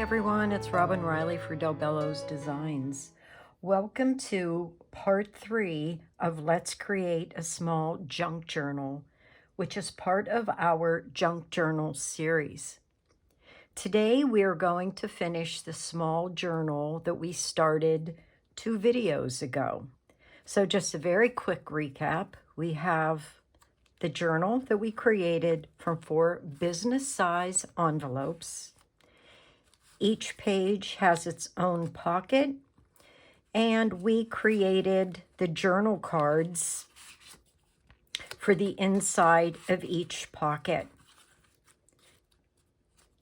everyone, it's Robin Riley for Bello's Designs. Welcome to part 3 of Let's Create a Small Junk Journal, which is part of our Junk Journal series. Today we are going to finish the small journal that we started 2 videos ago. So just a very quick recap. We have the journal that we created from 4 business size envelopes. Each page has its own pocket, and we created the journal cards for the inside of each pocket.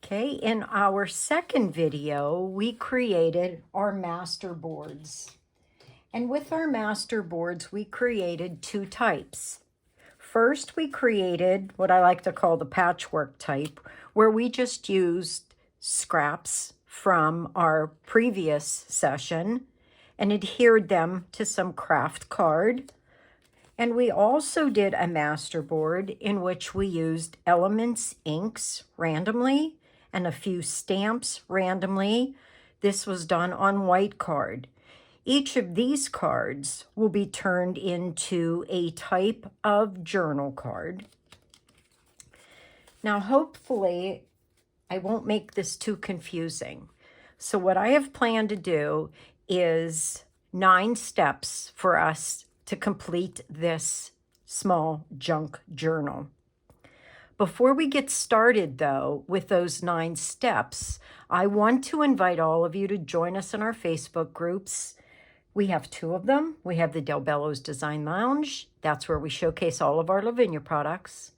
Okay, in our second video, we created our master boards. And with our master boards, we created 2 types. First, we created what I like to call the patchwork type, where we just used scraps from our previous session and adhered them to some craft card. And we also did a master board in which we used Elements inks randomly and a few stamps randomly. This was done on white card. Each of these cards will be turned into a type of journal card. Now, hopefully, I won't make this too confusing. So what I have planned to do is 9 steps for us to complete this small junk journal. Before we get started, though, with those 9 steps, I want to invite all of you to join us in our Facebook groups. We have 2 of them. We have the Bello's Design Lounge. That's where we showcase all of our Lavinia products.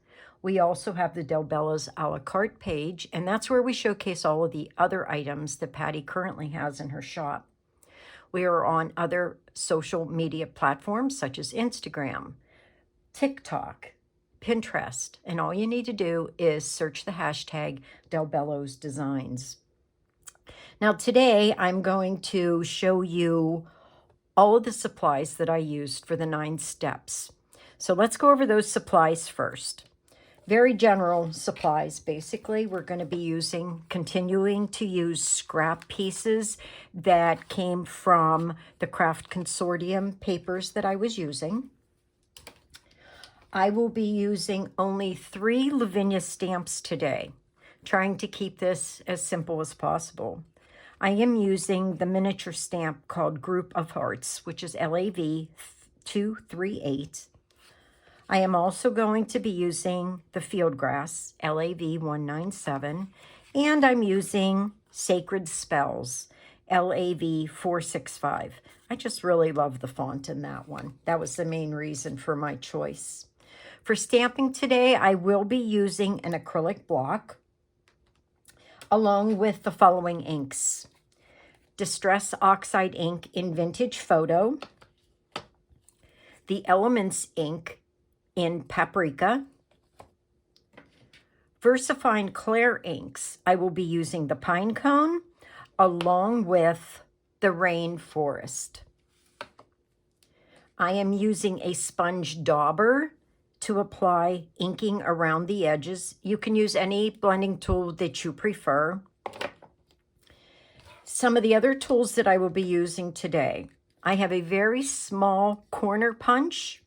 We also have the Bello's a la carte page, and that's where we showcase all of the other items that Patty currently has in her shop. We are on other social media platforms such as Instagram, TikTok, Pinterest, and all you need to do is search the hashtag Bello's Designs. Now today I'm going to show you all of the supplies that I used for the 9 steps. So let's go over those supplies first. Very general supplies. Basically, we're going to be continuing to use scrap pieces that came from the Craft Consortium papers that I was using. I will be using only 3 Lavinia stamps today, trying to keep this as simple as possible. I am using the miniature stamp called Group of Hearts, which is LAV 238. I am also going to be using the Fieldgrass, LAV 197, and I'm using Sacred Spells, LAV 465. I just really love the font in that one. That was the main reason for my choice. For stamping today, I will be using an acrylic block, along with the following inks: Distress Oxide ink in Vintage Photo, the Elements ink in Paprika, VersaFine Clair inks. I will be using the Pine Cone along with the Rainforest. I am using a sponge dauber to apply inking around the edges. You can use any blending tool that you prefer. Some of the other tools that I will be using today. I have a very small corner punch.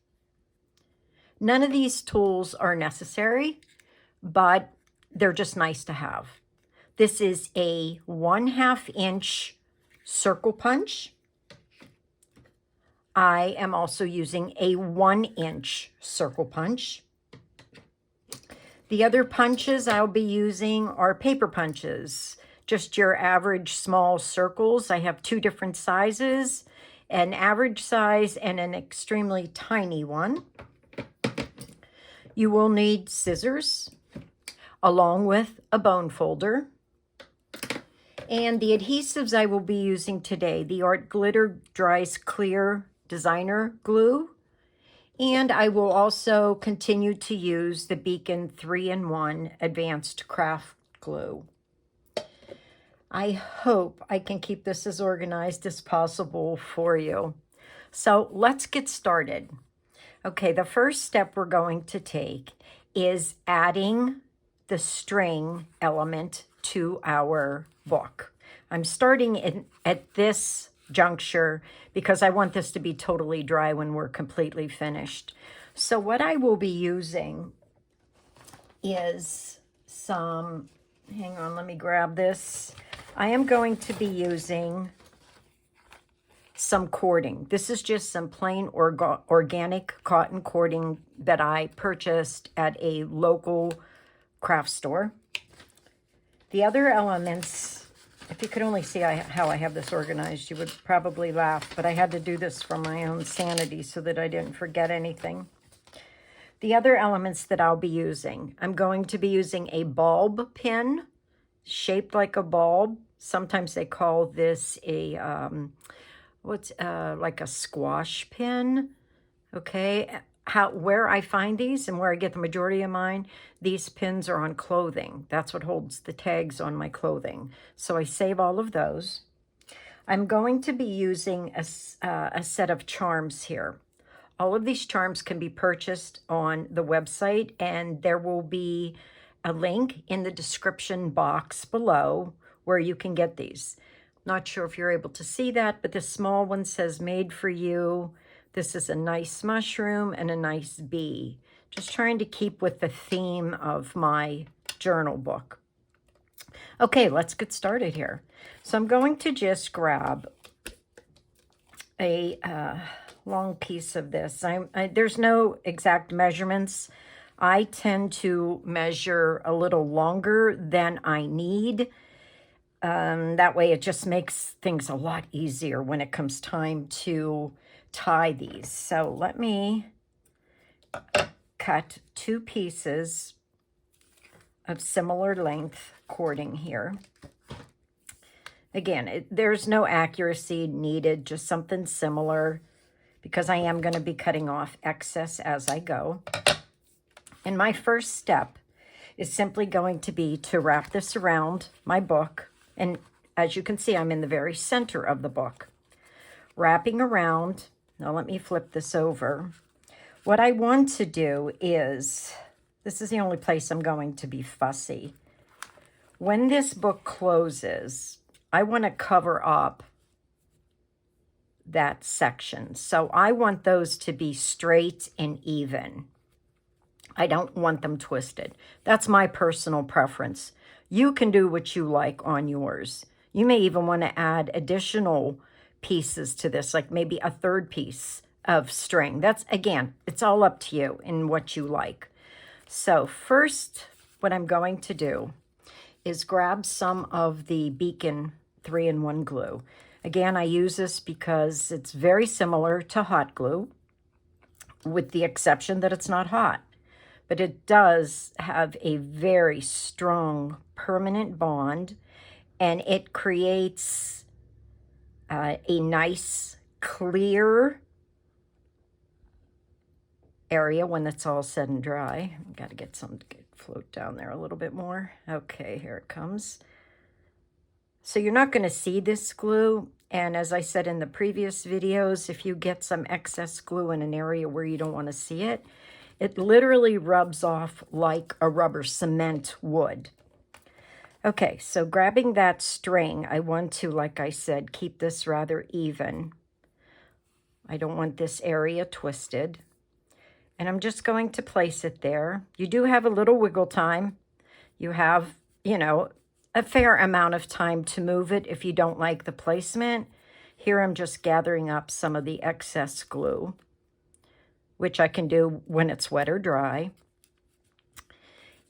None of these tools are necessary, but they're just nice to have. This is a 1/2 inch circle punch. I am also using a 1 inch circle punch. The other punches I'll be using are paper punches, just your average small circles. I have 2 different sizes, an average size and an extremely tiny one. You will need scissors along with a bone folder. And the adhesives I will be using today, the Art Glitter Dries Clear Designer Glue. And I will also continue to use the Beacon 3-in-1 Advanced Craft Glue. I hope I can keep this as organized as possible for you. So let's get started. Okay, the first step we're going to take is adding the string element to our book. I'm starting at this juncture because I want this to be totally dry when we're completely finished. So what I will be using is some, hang on, let me grab this. I am going to be using some cording. This is just some plain organic cotton cording that I purchased at a local craft store. The other elements, if you could only see how I have this organized, you would probably laugh, but I had to do this for my own sanity so that I didn't forget anything. The other elements that I'll be using, I'm going to be using a bulb pin shaped like a bulb. Sometimes they call this a, like a squash pin, okay? Where I find these and where I get the majority of mine, these pins are on clothing. That's what holds the tags on my clothing. So I save all of those. I'm going to be using a set of charms here. All of these charms can be purchased on the website, and there will be a link in the description box below where you can get these. Not sure if you're able to see that, but this small one says made for you. This is a nice mushroom and a nice bee. Just trying to keep with the theme of my journal book. Okay, let's get started here. So I'm going to just grab a long piece of this. There's no exact measurements. I tend to measure a little longer than I need. That way it just makes things a lot easier when it comes time to tie these. So let me cut 2 pieces of similar length cording here. Again, there's no accuracy needed, just something similar, because I am going to be cutting off excess as I go. And my first step is simply going to be to wrap this around my book. And as you can see, I'm in the very center of the book. Wrapping around, now let me flip this over. What I want to do is, this is the only place I'm going to be fussy. When this book closes, I want to cover up that section. So I want those to be straight and even. I don't want them twisted. That's my personal preference. You can do what you like on yours. You may even want to add additional pieces to this, like maybe a third piece of string. That's, again, it's all up to you and what you like. So first, what I'm going to do is grab some of the Beacon 3-in-1 glue. Again, I use this because it's very similar to hot glue, with the exception that it's not hot. But it does have a very strong permanent bond, and it creates a nice clear area when it's all said and dry. I've got to get some to float down there a little bit more. Okay, here it comes. So you're not going to see this glue, and as I said in the previous videos, if you get some excess glue in an area where you don't want to see it, it literally rubs off like a rubber cement would. Okay, so grabbing that string, I want to, like I said, keep this rather even. I don't want this area twisted. And I'm just going to place it there. You do have a little wiggle time. You have, you know, a fair amount of time to move it if you don't like the placement. Here I'm just gathering up some of the excess glue, which I can do when it's wet or dry.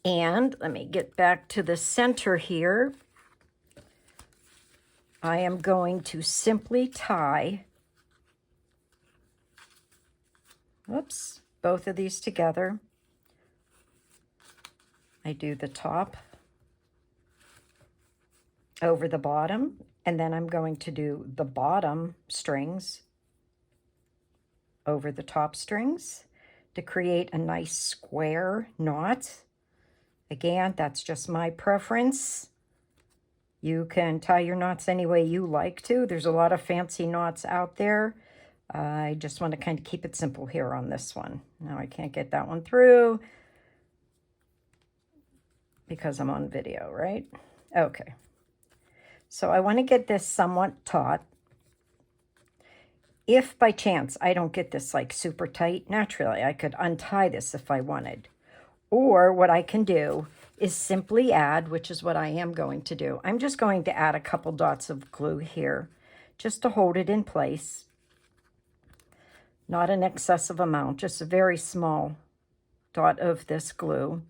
And let me get back to the center here. I am going to simply tie, whoops, both of these together. I do the top over the bottom, and then I'm going to do the bottom strings over the top strings to create a nice square knot. Again, that's just my preference. You can tie your knots any way you like to. There's a lot of fancy knots out there. I just want to kind of keep it simple here on this one. Now I can't get that one through because I'm on video, right? Okay. So I want to get this somewhat taut. If by chance I don't get this like super tight, naturally I could untie this if I wanted. Or what I can do is simply add, which is what I am going to do. I'm just going to add a couple dots of glue here just to hold it in place. Not an excessive amount, just a very small dot of this glue,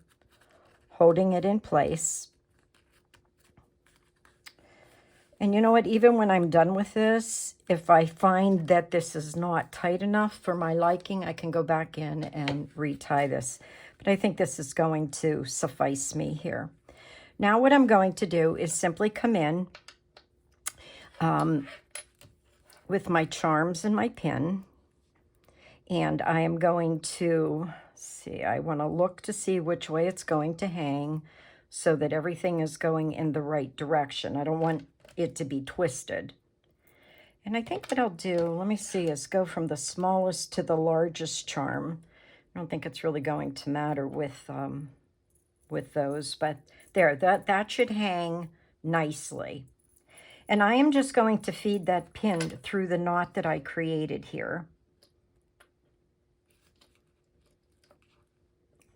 holding it in place. And you know what, even when I'm done with this, if I find that this is not tight enough for my liking, I can go back in and retie this. But I think this is going to suffice me here. Now what I'm going to do is simply come in with my charms and my pin. And I am going to, see, I want to look to see which way it's going to hang so that everything is going in the right direction. I don't want it to be twisted. And I think what I'll do, let me see, is go from the smallest to the largest charm. I don't think it's really going to matter with those, but there, that should hang nicely. And I am just going to feed that pin through the knot that I created here.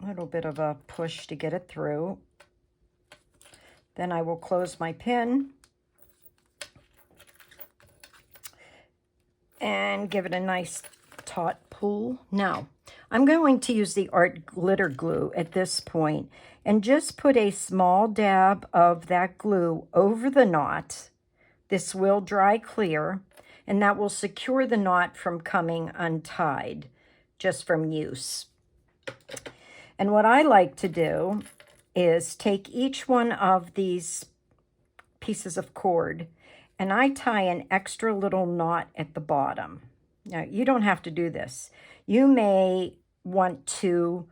A little bit of a push to get it through. Then I will close my pin and give it a nice taut pull. Now, I'm going to use the art glitter glue at this point and just put a small dab of that glue over the knot. This will dry clear, and that will secure the knot from coming untied just from use. And what I like to do is take each one of these pieces of cord and I tie an extra little knot at the bottom. Now, you don't have to do this. You may want to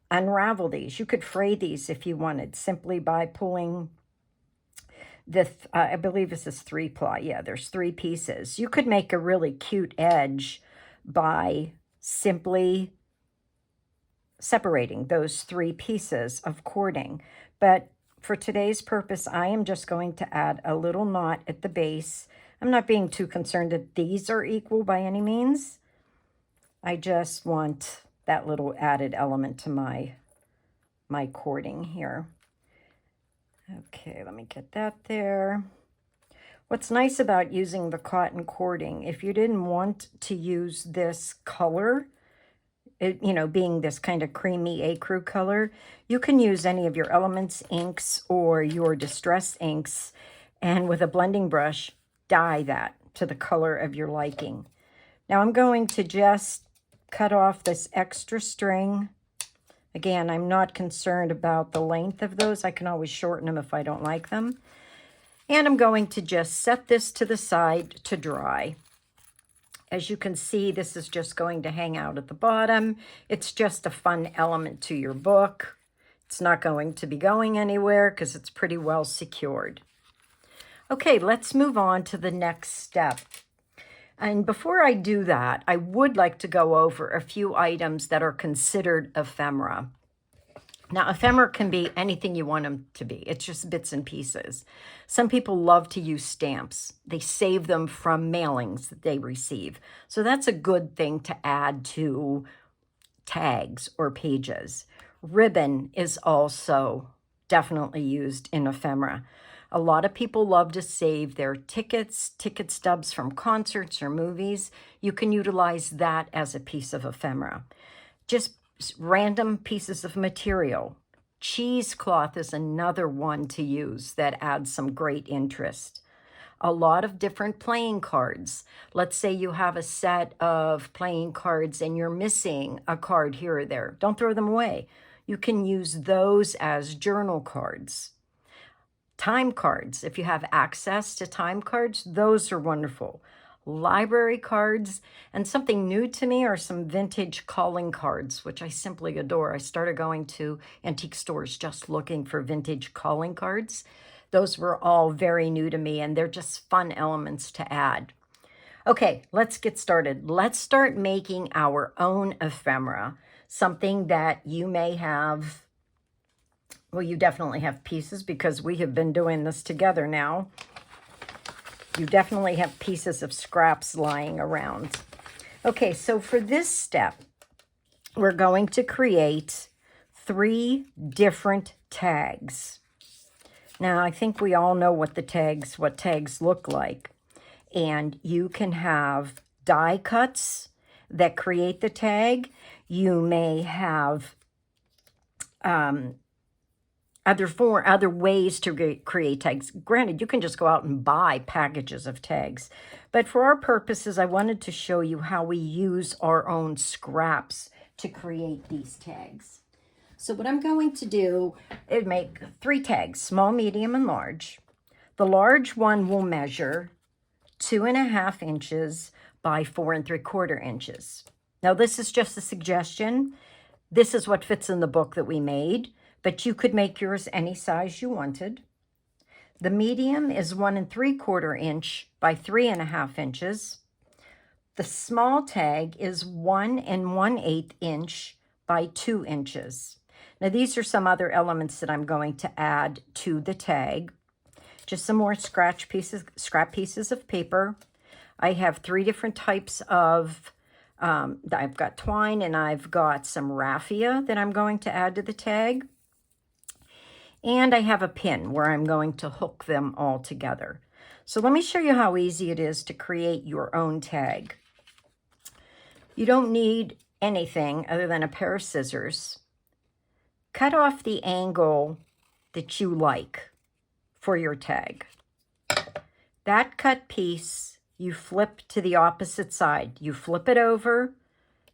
unravel these. You could fray these if you wanted, simply by pulling the, I believe this is 3-ply. Yeah, there's 3 pieces. You could make a really cute edge by simply separating those 3 pieces of cording. But for today's purpose, I am just going to add a little knot at the base. I'm not being too concerned that these are equal by any means. I just want that little added element to my cording here. Okay, let me get that there. What's nice about using the cotton cording, if you didn't want to use this color, you know, being this kind of creamy ecru color, you can use any of your Elements inks or your Distress inks, and with a blending brush, dye that to the color of your liking. Now I'm going to just cut off this extra string. Again, I'm not concerned about the length of those. I can always shorten them if I don't like them. And I'm going to just set this to the side to dry. As you can see, this is just going to hang out at the bottom. It's just a fun element to your book. It's not going to be going anywhere because it's pretty well secured. Okay, let's move on to the next step. And before I do that, I would like to go over a few items that are considered ephemera. Now, ephemera can be anything you want them to be. It's just bits and pieces. Some people love to use stamps. They save them from mailings that they receive. So that's a good thing to add to tags or pages. Ribbon is also definitely used in ephemera. A lot of people love to save their tickets, ticket stubs from concerts or movies. You can utilize that as a piece of ephemera. Just random pieces of material. Cheesecloth is another one to use that adds some great interest. A lot of different playing cards. Let's say you have a set of playing cards and you're missing a card here or there. Don't throw them away. You can use those as journal cards. Time cards, if you have access to time cards, those are wonderful. Library cards, and something new to me are some vintage calling cards, which I simply adore. I started going to antique stores just looking for vintage calling cards. Those were all very new to me, and they're just fun elements to add. Okay, let's get started. Let's start making our own ephemera, something that you may have. Well, you definitely have pieces because we have been doing this together now. You definitely have pieces of scraps lying around. Okay, so for this step, we're going to create 3 different tags. Now, I think we all know what tags look like. And you can have die cuts that create the tag. You may have other ways to create tags. Granted, you can just go out and buy packages of tags. But for our purposes, I wanted to show you how we use our own scraps to create these tags. So what I'm going to do is make 3 tags, small, medium, and large. The large one will measure 2.5 inches by 4 3/4 inches. Now, this is just a suggestion. This is what fits in the book that we made, but you could make yours any size you wanted. The medium is 1 3/4 inch by 3.5 inches. The small tag is 1 1/8 inch by 2 inches. Now, these are some other elements that I'm going to add to the tag. Just some more scrap pieces of paper. I have 3 different types of, I've got twine and I've got some raffia that I'm going to add to the tag. And I have a pin where I'm going to hook them all together. So let me show you how easy it is to create your own tag. You don't need anything other than a pair of scissors. Cut off the angle that you like for your tag. That cut piece, you flip to the opposite side. You flip it over,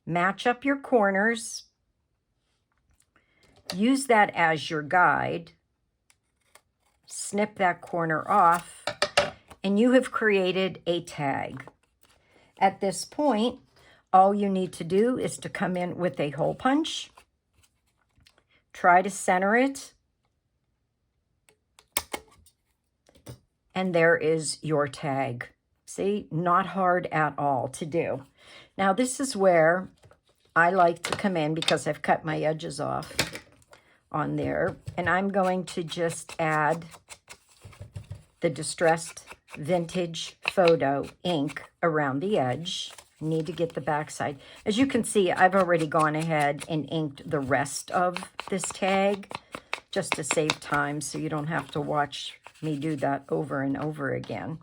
match up your corners, use that as your guide, snip that corner off, and you have created a tag. At this point, all you need to do is to come in with a hole punch, try to center it, and there is your tag. See, not hard at all to do. Now, this is where I like to come in because I've cut my edges off on there. And I'm going to just add the Distressed Vintage Photo ink around the edge. I need to get the backside. As you can see, I've already gone ahead and inked the rest of this tag just to save time so you don't have to watch me do that over and over again.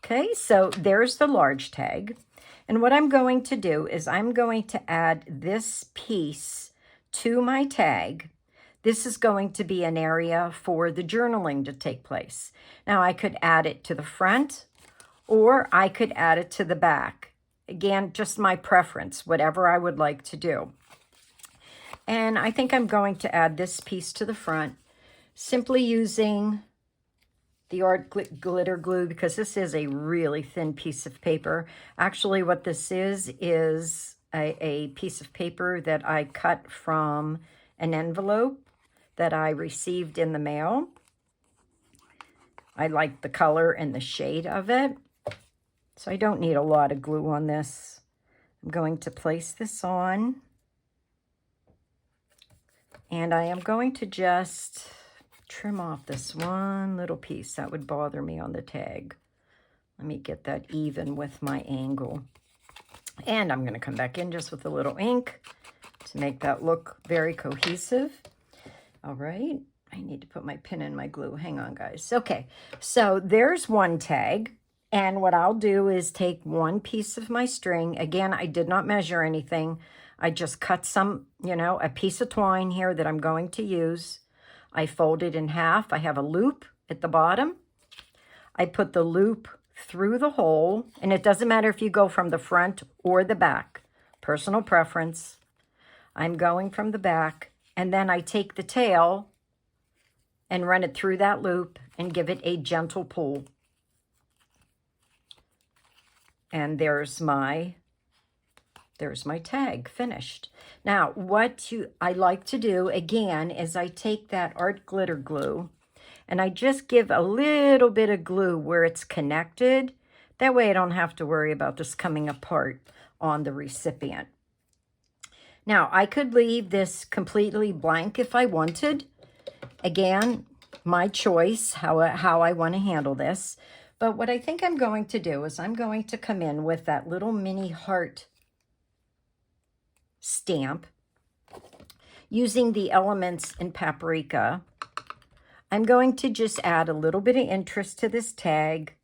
Okay, so there's the large tag. And what I'm going to do is I'm going to add this piece to my tag. This is going to be an area for the journaling to take place. Now, I could add it to the front or I could add it to the back. Again, just my preference, whatever I would like to do. And I think I'm going to add this piece to the front, simply using the art glitter glue, because this is a really thin piece of paper. Actually, what this is a piece of paper that I cut from an envelope that I received in the mail. I like the color and the shade of it, so I don't need a lot of glue on this. I'm going to place this on, and I am going to just trim off this one little piece that would bother me on the tag. Let me get that even with my angle. And I'm going to come back in just with a little ink to make that look very cohesive. All right, I need to put my pin in my glue. Hang on, guys. Okay, so there's one tag. And what I'll do is take one piece of my string. Again, I did not measure anything. I just cut some, a piece of twine here that I'm going to use. I fold it in half. I have a loop at the bottom. I put the loop through the hole, and it doesn't matter if you go from the front or the back. Personal preference. I'm going from the back, and then I take the tail and run it through that loop and give it a gentle pull. And there's my tag finished. Now, what I like to do, again, is I take that art glitter glue and I just give a little bit of glue where it's connected. That way I don't have to worry about this coming apart on the recipient. Now, I could leave this completely blank if I wanted. Again, my choice, how I want to handle this. But what I think I'm going to do is I'm going to come in with that little mini heart stamp using the elements in paprika. I'm going to just add a little bit of interest to this tag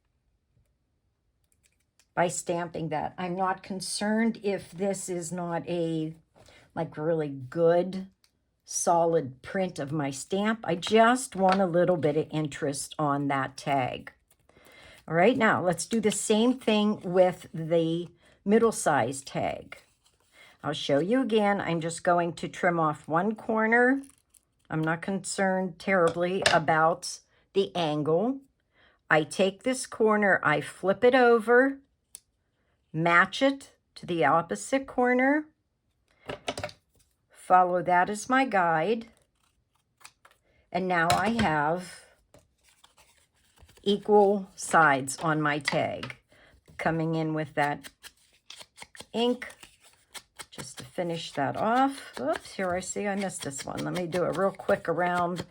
by stamping that. I'm not concerned if this is not a like really good solid print of my stamp. I just want a little bit of interest on that tag. All right, now let's do the same thing with the middle-sized tag. I'll show you again. I'm just going to trim off one corner. I'm not concerned terribly about the angle. I take this corner, I flip it over, match it to the opposite corner, follow that as my guide, and now I have equal sides on my tag. Coming in with that ink just to finish that off. Oops, here I see I missed this one. Let me do it real quick around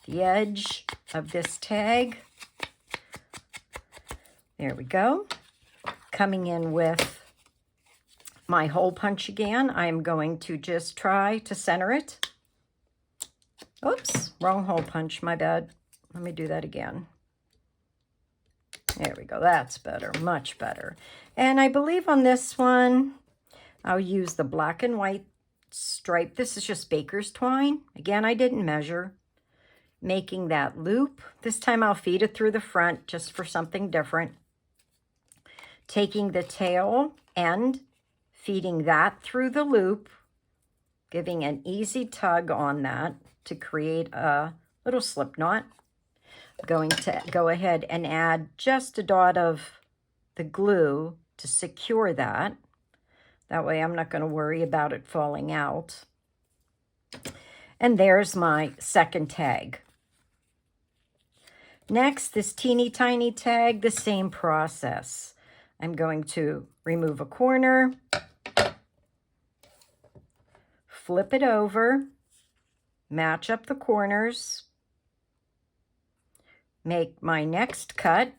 the edge of this tag. There we go. Coming in with my hole punch again. I'm going to just try to center it. Oops, wrong hole punch, my bad. Let me do that again. There we go, that's better, much better. And I believe on this one, I'll use the black and white stripe. This is just baker's twine. Again, I didn't measure. Making that loop. This time I'll feed it through the front just for something different. Taking the tail end, feeding that through the loop, giving an easy tug on that to create a little slip knot. Going to go ahead and add just a dot of the glue to secure that. That way I'm not going to worry about it falling out. And there's my second tag. Next, this teeny tiny tag, the same process. I'm going to remove a corner, flip it over, match up the corners, make my next cut,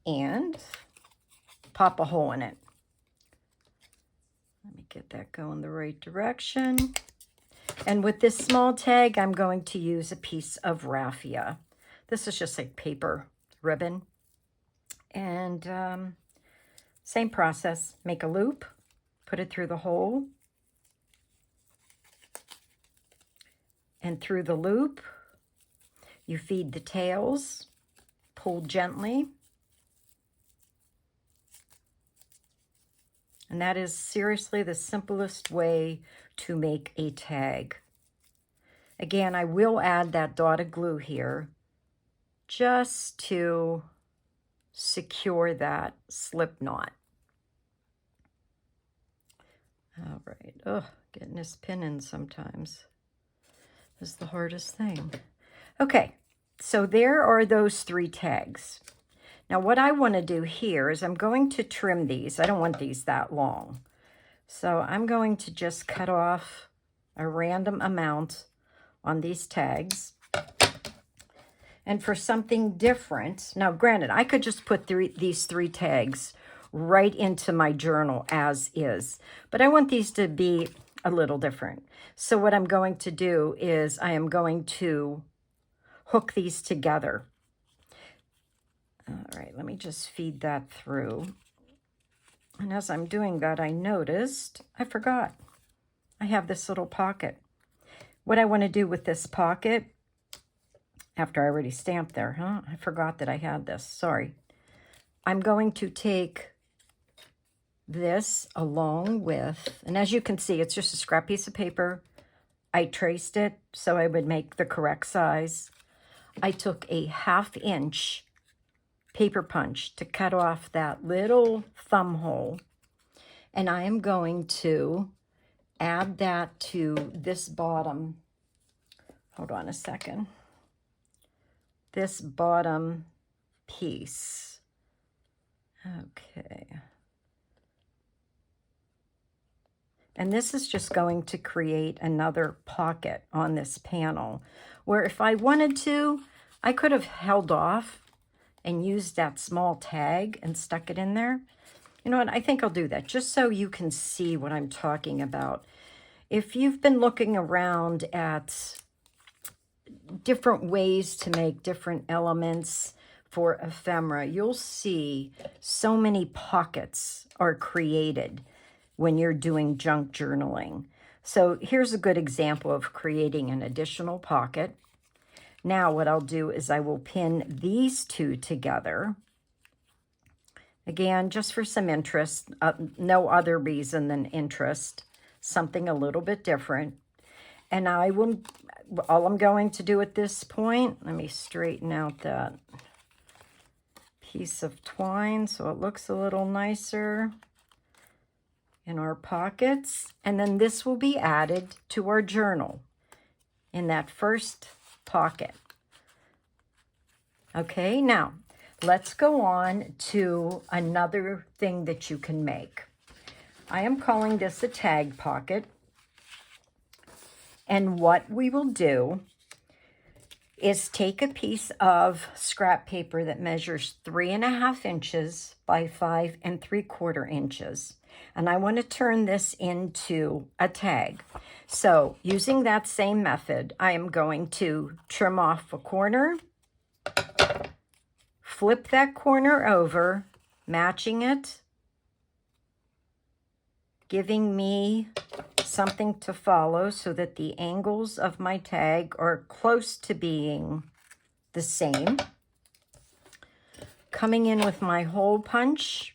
and pop a hole in it. Let me get that going the right direction. And with this small tag, I'm going to use a piece of raffia. This is just like paper ribbon. And same process, make a loop, put it through the hole, and through the loop, you feed the tails, pull gently. And that is seriously the simplest way to make a tag. Again, I will add that dot of glue here just to secure that slip knot. All right. Oh, getting this pin in sometimes is the hardest thing. Okay, so there are those three tags. Now what I want to do here is I'm going to trim these. I don't want these that long. So I'm going to just cut off a random amount on these tags. And for something different, now granted, I could just put these three tags right into my journal as is, but I want these to be a little different. So what I'm going to do is I am going to hook these together. All right, let me just feed that through. And as I'm doing that, I noticed I forgot. I have this little pocket. What I want to do with this pocket, after I already stamped there, I forgot that I had this, sorry. I'm going to take this along with, and as you can see, it's just a scrap piece of paper. I traced it so I would make the correct size. I took a 1/2 inch paper punch to cut off that little thumb hole, and I am going to add that to this bottom, hold on a second, this bottom piece. Okay. And this is just going to create another pocket on this panel, where if I wanted to, I could have held off and used that small tag and stuck it in there. You know what, I think I'll do that just so you can see what I'm talking about. If you've been looking around at different ways to make different elements for ephemera, you'll see so many pockets are created when you're doing junk journaling. So here's a good example of creating an additional pocket. Now what I'll do is I will pin these two together. Again, just for some interest, no other reason than interest, something a little bit different. And I will, all I'm going to do at this point, let me straighten out that piece of twine so it looks a little nicer in our pockets. And then this will be added to our journal in that first pocket. Okay, now let's go on to another thing that you can make. I am calling this a tag pocket. And what we will do is take a piece of scrap paper that measures 3.5 inches by 5 3/4 inches. And I want to turn this into a tag. So using that same method, I am going to trim off a corner, flip that corner over, matching it, giving me something to follow so that the angles of my tag are close to being the same. Coming in with my hole punch.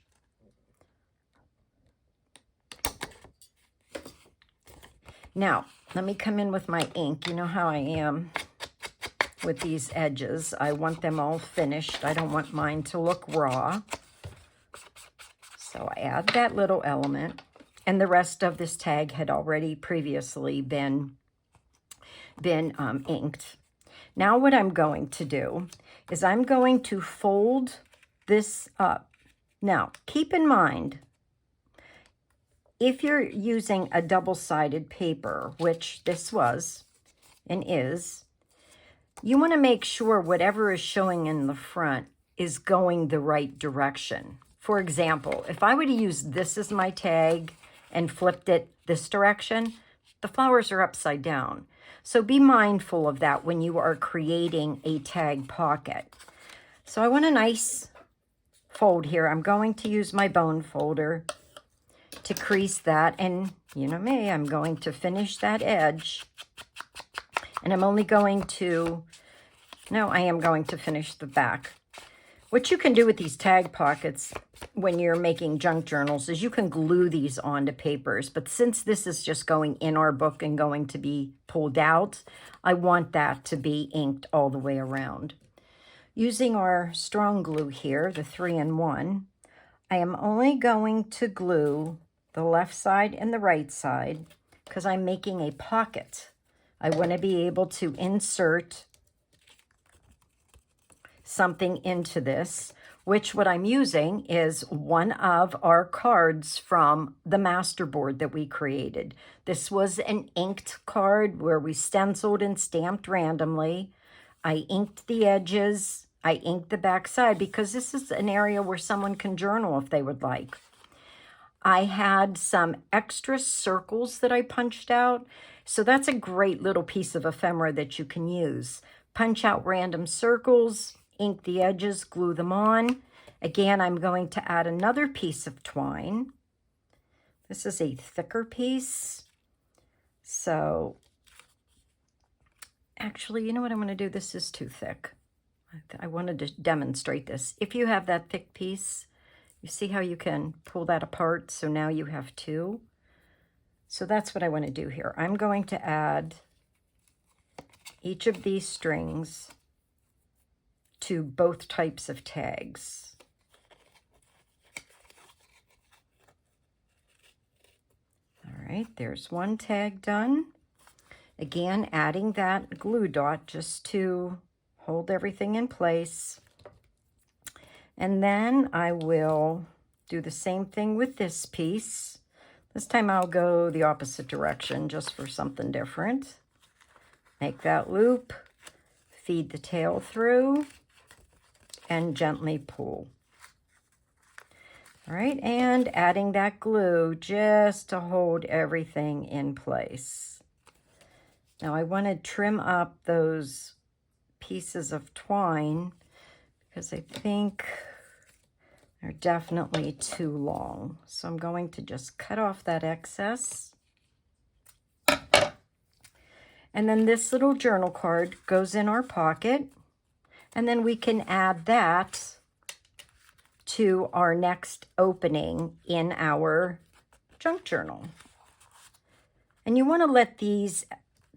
Now, let me come in with my ink. You know how I am with these edges. I want them all finished. I don't want mine to look raw. So I add that little element. And the rest of this tag had already previously been inked. Now what I'm going to do is I'm going to fold this up. Now, keep in mind, if you're using a double-sided paper, which this was and is, you want to make sure whatever is showing in the front is going the right direction. For example, if I were to use this as my tag and flipped it this direction, the flowers are upside down. So be mindful of that when you are creating a tag pocket. So I want a nice fold here. I'm going to use my bone folder to crease that. And you know me, I'm going to finish that edge. And I'm only going to, no, I am going to finish the back. What you can do with these tag pockets when you're making junk journals is you can glue these onto papers. But since this is just going in our book and going to be pulled out, I want that to be inked all the way around. Using our strong glue here, the 3-in-1, I am only going to glue the left side and the right side because I'm making a pocket. I want to be able to insert something into this, which what I'm using is one of our cards from the masterboard that we created. This was an inked card where we stenciled and stamped randomly. I inked the edges. I inked the back side because this is an area where someone can journal if they would like. I had some extra circles that I punched out. So that's a great little piece of ephemera that you can use. Punch out random circles, ink the edges, glue them on. Again, I'm going to add another piece of twine. This is a thicker piece. So actually, you know what I'm going to do? This is too thick. I wanted to demonstrate this. If you have that thick piece, you see how you can pull that apart? So now you have two. So that's what I want to do here. I'm going to add each of these strings to both types of tags. All right, there's one tag done. Again, adding that glue dot just to hold everything in place. And then I will do the same thing with this piece. This time I'll go the opposite direction just for something different. Make that loop, feed the tail through, and gently pull. All right, and adding that glue just to hold everything in place. Now I want to trim up those pieces of twine because I think they're definitely too long. So I'm going to just cut off that excess. And then this little journal card goes in our pocket, and then we can add that to our next opening in our junk journal. And you want to let these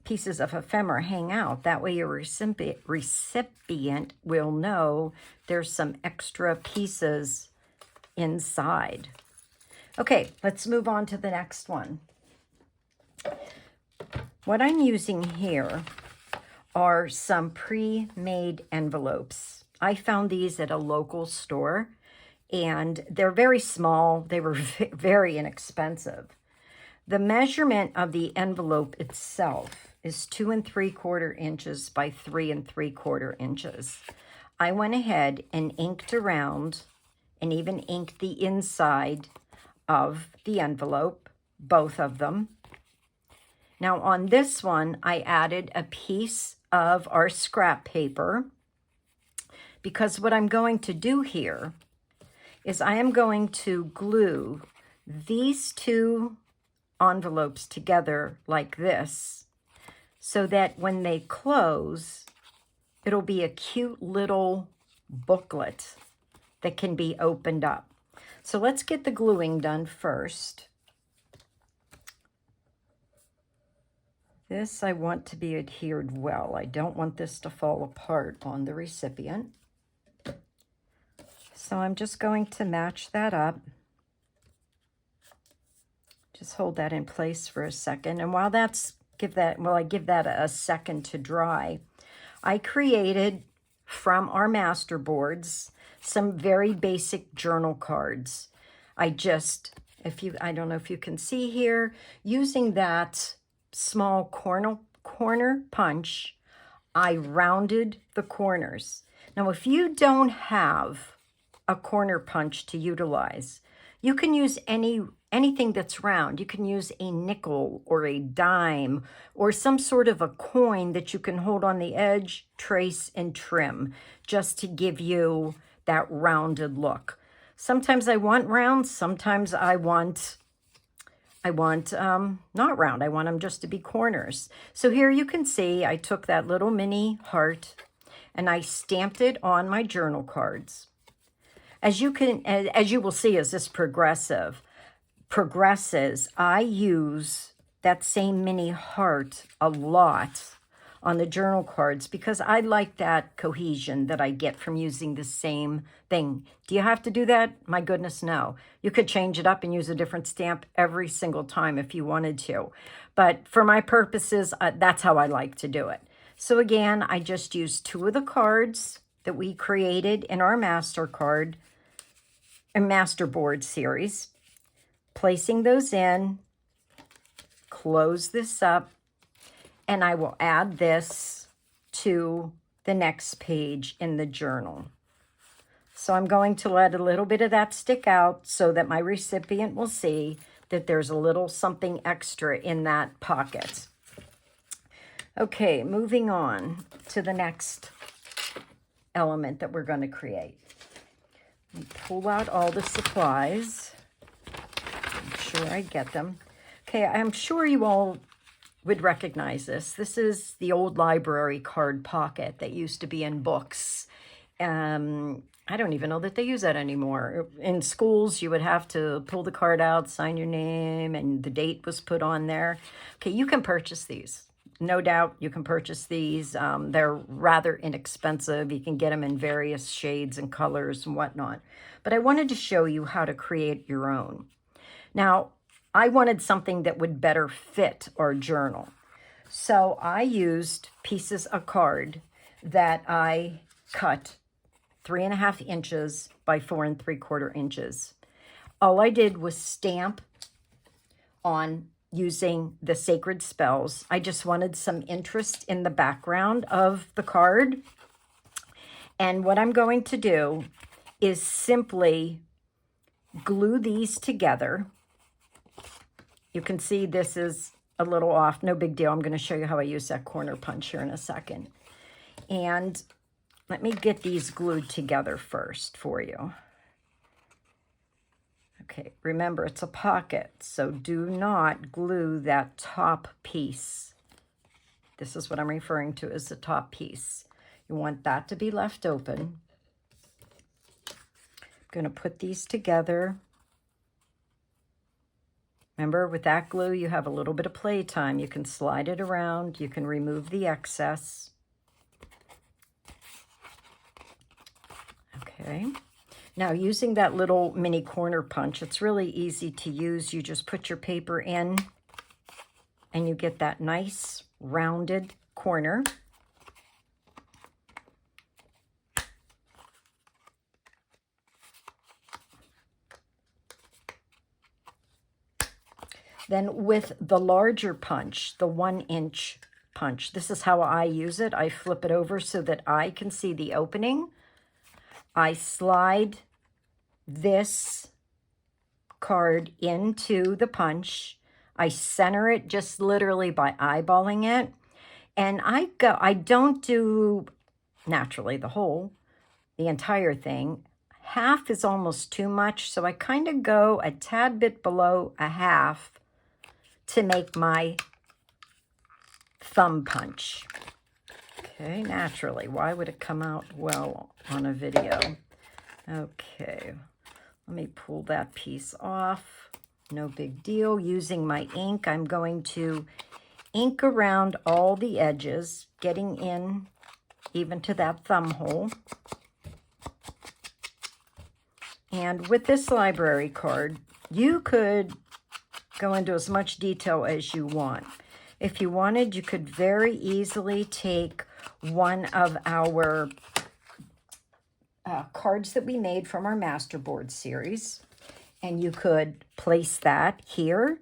pieces of ephemera hang out. That way your recipient will know there's some extra pieces inside. Okay, let's move on to the next one. What I'm using here are some pre-made envelopes. I found these at a local store, and they're very small. They were very inexpensive. The measurement of the envelope itself is 2 3/4 inches by 3 3/4 inches. I went ahead and inked around and even inked the inside of the envelope, both of them. Now on this one, I added a piece of our scrap paper because what I'm going to do here is I am going to glue these two envelopes together like this so that when they close, it'll be a cute little booklet that can be opened up. So let's get the gluing done first. This I want to be adhered well. I don't want this to fall apart on the recipient. So I'm just going to match that up. Just hold that in place for a second. And while I give that a second to dry, I created from our master boards some very basic journal cards. I don't know if you can see here, using that small corner punch, I rounded the corners. Now, if you don't have a corner punch to utilize, you can use anything that's round. You can use a nickel or a dime or some sort of a coin that you can hold on the edge, trace, and trim just to give you that rounded look. Sometimes I want round, sometimes I want not round. I want them just to be corners. So here you can see I took that little mini heart and I stamped it on my journal cards. As you will see as this progresses, I use that same mini heart a lot on the journal cards because I like that cohesion that I get from using the same thing. Do you have to do that? My goodness, no. You could change it up and use a different stamp every single time if you wanted to. But for my purposes, that's how I like to do it. So again, I just used 2 of the cards that we created in our master board series, placing those in, close this up, and I will add this to the next page in the journal. So I'm going to let a little bit of that stick out so that my recipient will see that there's a little something extra in that pocket. Okay, moving on to the next element that we're going to create. Pull out all the supplies. Make sure I get them. Okay, I'm sure you all would recognize this. This is the old library card pocket that used to be in books. I don't even know that they use that anymore. In schools, you would have to pull the card out, sign your name, and the date was put on there. Okay, you can purchase these. No doubt you can purchase these. They're rather inexpensive. You can get them in various shades and colors and whatnot. But I wanted to show you how to create your own. Now, I wanted something that would better fit our journal. So I used pieces of card that I cut 3.5 inches by 4 3/4 inches. All I did was stamp on using the sacred spells. I just wanted some interest in the background of the card. And what I'm going to do is simply glue these together. You can see this is a little off, no big deal. I'm going to show you how I use that corner punch here in a second. And let me get these glued together first for you. Okay, remember it's a pocket, so do not glue that top piece. This is what I'm referring to as the top piece. You want that to be left open. I'm going to put these together. Remember, with that glue, you have a little bit of play time. You can slide it around. You can remove the excess. Okay. Now, using that little mini corner punch, it's really easy to use. You just put your paper in, and you get that nice rounded corner. Then with the larger punch, the 1-inch punch, this is how I use it. I flip it over so that I can see the opening. I slide this card into the punch. I center it just literally by eyeballing it. And I don't do naturally the entire thing. Half is almost too much, so I kind of go a tad bit below a half to make my thumb punch. Okay, naturally. Why would it come out well on a video? Okay, let me pull that piece off. No big deal. Using my ink, I'm going to ink around all the edges, getting in even to that thumb hole. And with this library card, you could go into as much detail as you want. If you wanted, you could very easily take one of our cards that we made from our Masterboard series, and you could place that here.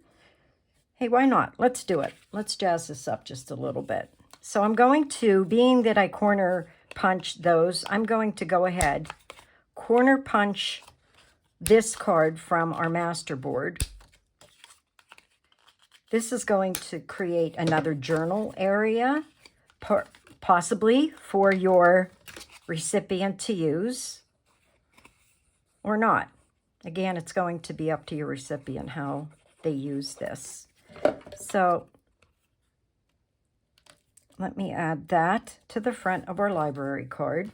Hey, why not? Let's do it. Let's jazz this up just a little bit. So I'm going to, being that I corner punch those, I'm going to go ahead, corner punch this card from our Masterboard. This is going to create another journal area, possibly for your recipient to use, or not. Again, it's going to be up to your recipient how they use this. So let me add that to the front of our library card.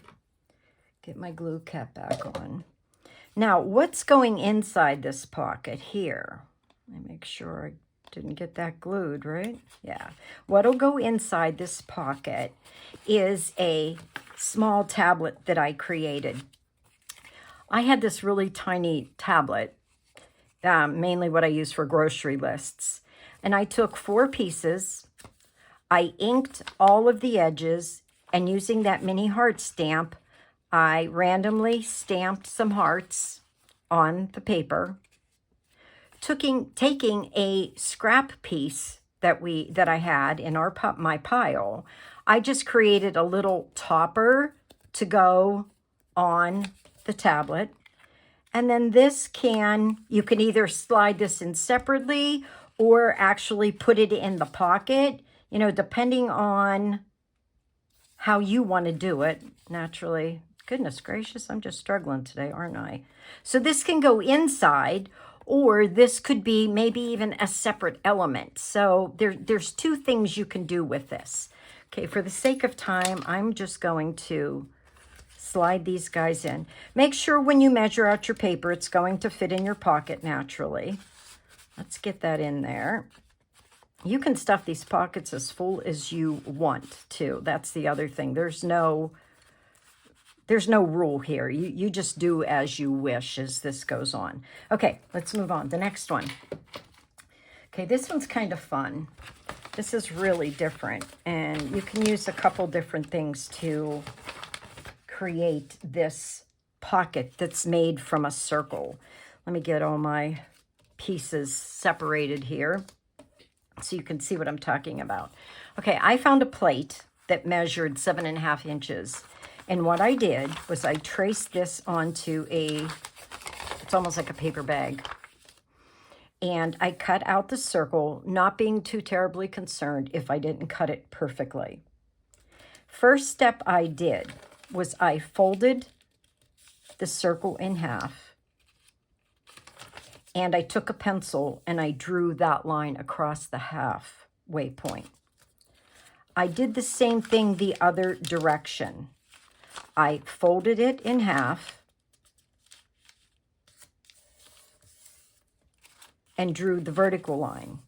Get my glue cap back on. Now, what's going inside this pocket here? Let me make sure I didn't get that glued, right? Yeah. What'll go inside this pocket is a small tablet that I created. I had this really tiny tablet, mainly what I use for grocery lists. And I took 4 pieces. I inked all of the edges, and using that mini heart stamp, I randomly stamped some hearts on the paper. Taking a scrap piece that I had in my pile, I just created a little topper to go on the tablet. And then you can either slide this in separately or actually put it in the pocket, depending on how you want to do it. Naturally, goodness gracious, I'm just struggling today, aren't I? So this can go inside, or this could be maybe even a separate element. So there's 2 things you can do with this. Okay, for the sake of time, I'm just going to slide these guys in. Make sure when you measure out your paper, it's going to fit in your pocket naturally. Let's get that in there. You can stuff these pockets as full as you want to. That's the other thing. There's no rule here. You just do as you wish as this goes on. Okay, let's move on. The next one. Okay, this one's kind of fun. This is really different, and you can use a couple different things to create this pocket that's made from a circle. Let me get all my pieces separated here so you can see what I'm talking about. Okay, I found a plate that measured 7.5 inches. And what I did was I traced this onto it's almost like a paper bag. And I cut out the circle, not being too terribly concerned if I didn't cut it perfectly. First step I did was I folded the circle in half, and I took a pencil and I drew that line across the halfway point. I did the same thing the other direction. I folded it in half and drew the vertical line.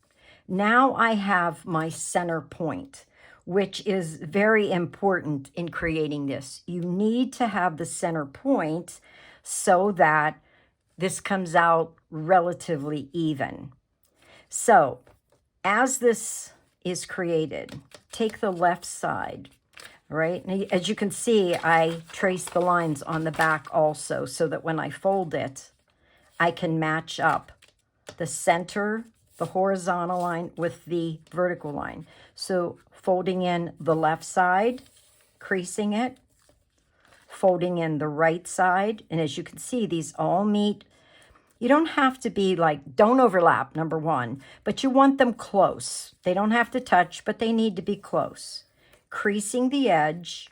Now I have my center point, which is very important in creating this. You need to have the center point so that this comes out relatively even. So as this is created, take the left side, right? And as you can see, I traced the lines on the back also so that when I fold it, I can match up the center, the horizontal line with the vertical line. So folding in the left side, creasing it, folding in the right side. And as you can see, these all meet. You don't have to be like, don't overlap, number one, but you want them close. They don't have to touch, but they need to be close. Creasing the edge.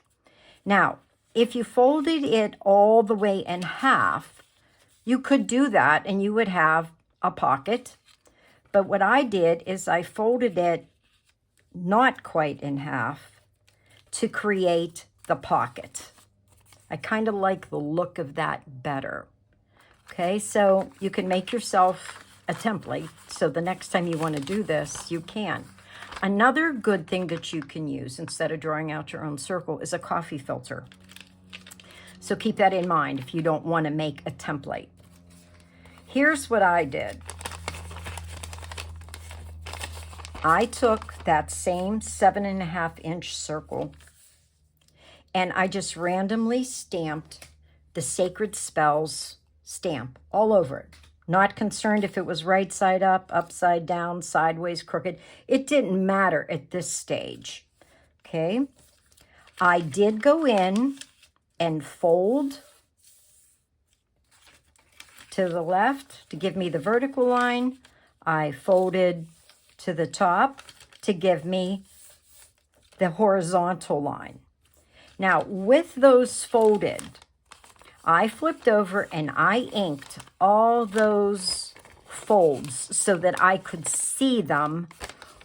Now, if you folded it all the way in half, you could do that and you would have a pocket. But what I did is I folded it not quite in half to create the pocket. I kind of like the look of that better. Okay, so you can make yourself a template. So the next time you want to do this, you can. Another good thing that you can use instead of drawing out your own circle is a coffee filter. So keep that in mind if you don't want to make a template. Here's what I did. I took that same 7.5 inch circle and I just randomly stamped the Sacred Spells stamp all over it. Not concerned if it was right side up, upside down, sideways, crooked. It didn't matter at this stage. Okay. I did go in and fold to the left to give me the vertical line. I folded to the top to give me the horizontal line. Now, with those folded, I flipped over and I inked all those folds so that I could see them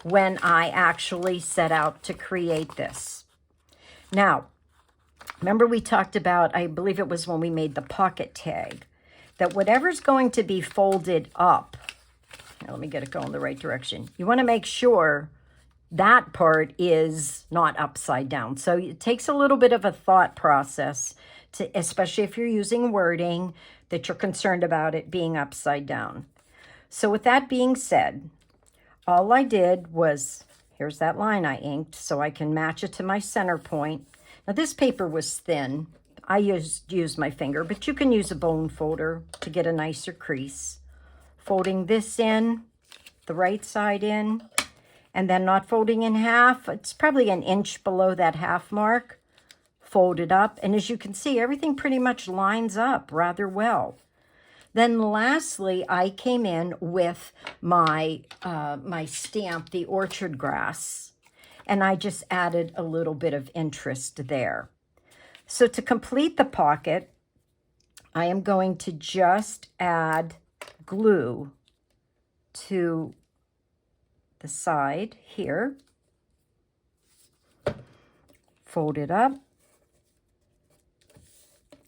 when I actually set out to create this. Now, remember we talked about, I believe it was when we made the pocket tag, that whatever's going to be folded up, now let me get it going the right direction. You want to make sure that part is not upside down. So it takes a little bit of a thought process, especially if you're using wording that you're concerned about it being upside down. So with that being said, all I did was, here's that line I inked so I can match it to my center point. Now this paper was thin. I used my finger, but you can use a bone folder to get a nicer crease. Folding this in, the right side in, and then not folding in half. It's probably an inch below that half mark. Fold it up, and as you can see, everything pretty much lines up rather well. Then lastly, I came in with my my stamp, the orchard grass, and I just added a little bit of interest there. So to complete the pocket, I am going to just add glue to the side here. Fold it up.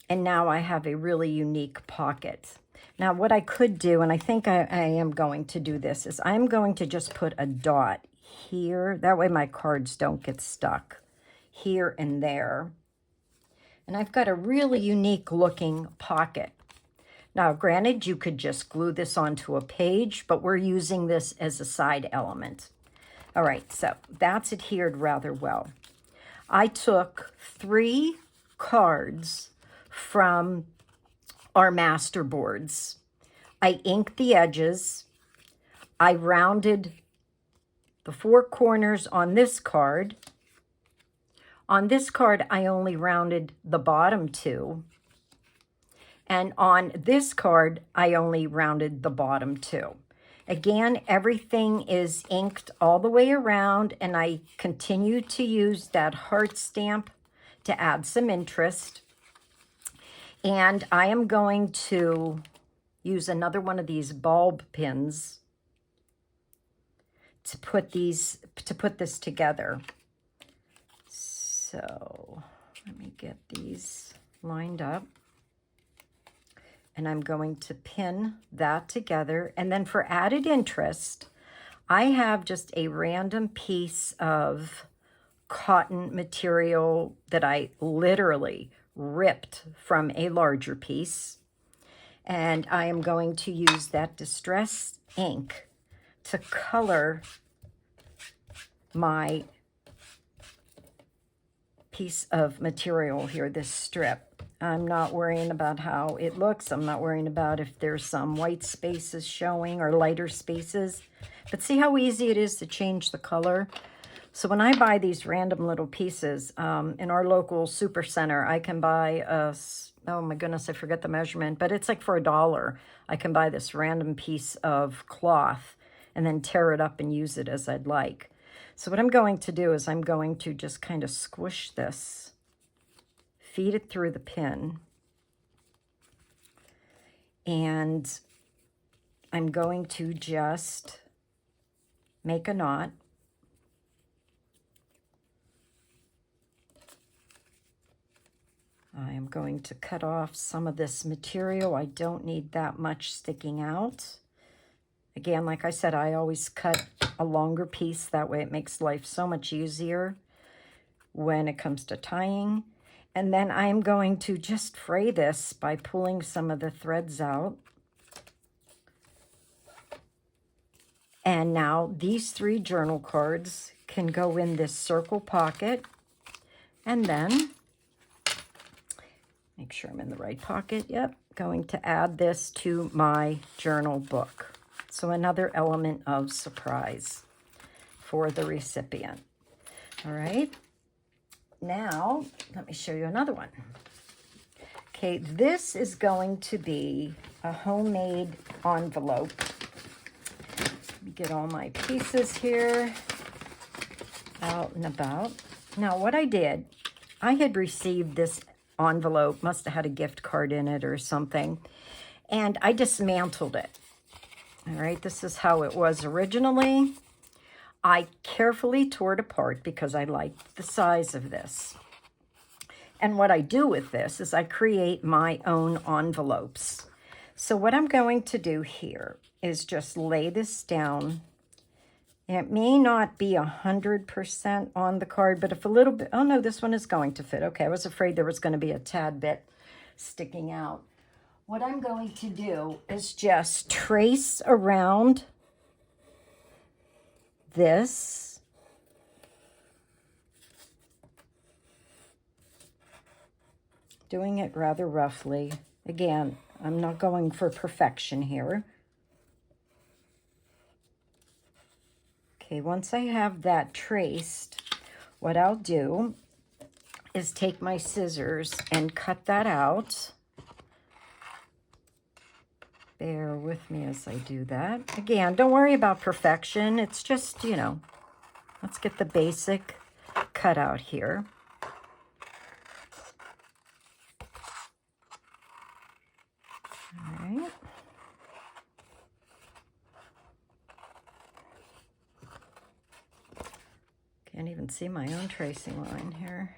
And now I have a really unique pocket. Now what I could do, and I think I am going to do this, is I'm going to just put a dot here. That way my cards don't get stuck here and there. And I've got a really unique looking pocket. Now granted, you could just glue this onto a page, but we're using this as a side element. All right, so that's adhered rather well. I took 3 cards from our master boards. I inked the edges I rounded the 4 corners on this card. On this card, I only rounded the bottom 2. And on this card, I only rounded the bottom 2. Again, everything is inked all the way around, and I continue to use that heart stamp to add some interest. And I am going to use another one of these bulb pins to put this together. So let me get these lined up. And I'm going to pin that together. And then for added interest, I have just a random piece of cotton material that I literally ripped from a larger piece. And I am going to use that distress ink to color my piece of material here, this strip. I'm not worrying about how it looks. I'm not worrying about if there's some white spaces showing or lighter spaces. But see how easy it is to change the color? So when I buy these random little pieces, in our local super center, I can buy oh my goodness, I forget the measurement, but it's like for $1. I can buy this random piece of cloth and then tear it up and use it as I'd like. So what I'm going to do is I'm going to just kind of squish this, feed it through the pin, and I'm going to just make a knot. I am going to cut off some of this material. I don't need that much sticking out. Again, like I said, I always cut a longer piece. That way it makes life so much easier when it comes to tying. And then I'm going to just fray this by pulling some of the threads out. And now these 3 journal cards can go in this circle pocket. And then, make sure I'm in the right pocket. Yep, going to add this to my journal book. So another element of surprise for the recipient. All right. Now, let me show you another one. Okay, this is going to be a homemade envelope. Let me get all my pieces here out and about. Now, what I did, I had received this envelope, must have had a gift card in it or something, and I dismantled it. All right, this is how it was originally. I carefully tore it apart because I liked the size of this. And what I do with this is I create my own envelopes. So what I'm going to do here is just lay this down. It may not be 100% on the card, but if a little bit, oh no, this one is going to fit. Okay, I was afraid there was going to be a tad bit sticking out. What I'm going to do is just trace around this. Doing it rather roughly. Again, I'm not going for perfection here. Okay, once I have that traced, what I'll do is take my scissors and cut that out. Bear with me as I do that. Again, don't worry about perfection. It's just, you know, let's get the basic cut out here. All right. Can't even see my own tracing line here.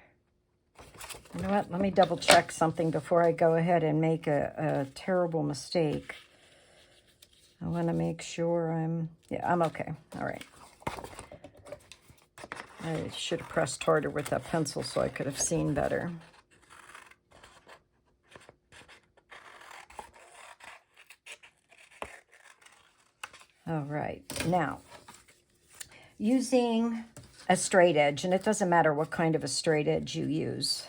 You know what? Let me double check something before I go ahead and make a terrible mistake. I want to make sure I'm okay. All right. I should have pressed harder with that pencil so I could have seen better. All right. Now, using a straight edge, and it doesn't matter what kind of a straight edge you use.